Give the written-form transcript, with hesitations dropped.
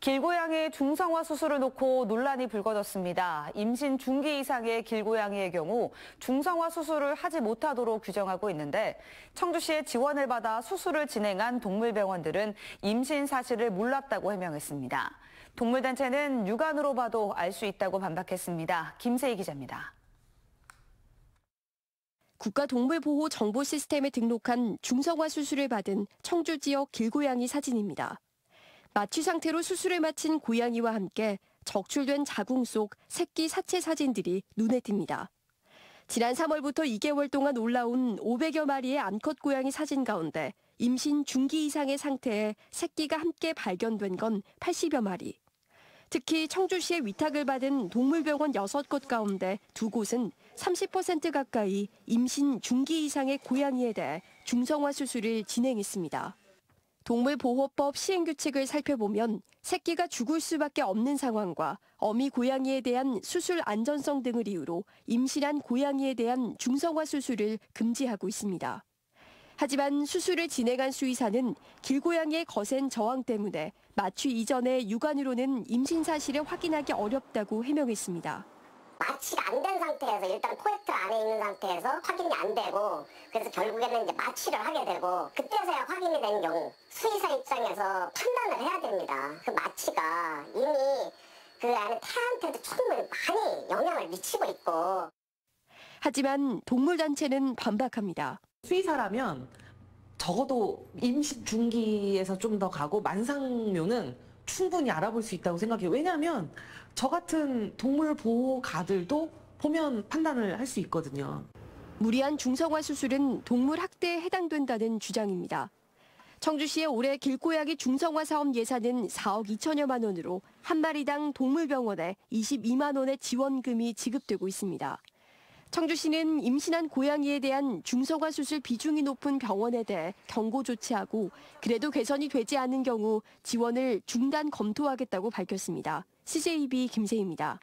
길고양이 중성화 수술을 놓고 논란이 불거졌습니다. 임신 중기 이상의 길고양이의 경우 중성화 수술을 하지 못하도록 규정하고 있는데 청주시의 지원을 받아 수술을 진행한 동물병원들은 임신 사실을 몰랐다고 해명했습니다. 동물단체는 육안으로 봐도 알 수 있다고 반박했습니다. 김세희 기자입니다. 국가동물보호정보시스템에 등록한 중성화 수술을 받은 청주 지역 길고양이 사진입니다. 마취 상태로 수술을 마친 고양이와 함께 적출된 자궁 속 새끼 사체 사진들이 눈에 띕니다. 지난 3월부터 2개월 동안 올라온 500여 마리의 암컷 고양이 사진 가운데 임신 중기 이상의 상태에 새끼가 함께 발견된 건 80여 마리. 특히 청주시의 위탁을 받은 동물병원 6곳 가운데 2곳은 30% 가까이 임신 중기 이상의 고양이에 대해 중성화 수술을 진행했습니다. 동물보호법 시행규칙을 살펴보면 새끼가 죽을 수밖에 없는 상황과 어미 고양이에 대한 수술 안전성 등을 이유로 임신한 고양이에 대한 중성화 수술을 금지하고 있습니다. 하지만 수술을 진행한 수의사는 길고양이의 거센 저항 때문에 마취 이전에 육안으로는 임신 사실을 확인하기 어렵다고 해명했습니다. 마취가 안 된 상태에서 일단 코렉트 안에 있는 상태에서 확인이 안 되고 그래서 결국에는 이제 마취를 하게 되고 그때서야 확인이 된 경우 수의사 입장에서 판단을 해야 됩니다. 그 마취가 이미 그 안에 태아한테도 충분히 많이 영향을 미치고 있고. 하지만 동물단체는 반박합니다. 수의사라면 적어도 임신 중기에서 좀 더 가고 만상묘는 충분히 알아볼 수 있다고 생각해요. 왜냐하면 저 같은 동물 보호가들도 보면 판단을 할 수 있거든요. 무리한 중성화 수술은 동물 학대에 해당된다는 주장입니다. 청주시의 올해 길고양이 중성화 사업 예산은 4억 2천여만 원으로 한 마리당 동물병원에 22만 원의 지원금이 지급되고 있습니다. 청주시는 임신한 고양이에 대한 중성화 수술 비중이 높은 병원에 대해 경고 조치하고 그래도 개선이 되지 않은 경우 지원을 중단 검토하겠다고 밝혔습니다. CJB 김세희입니다.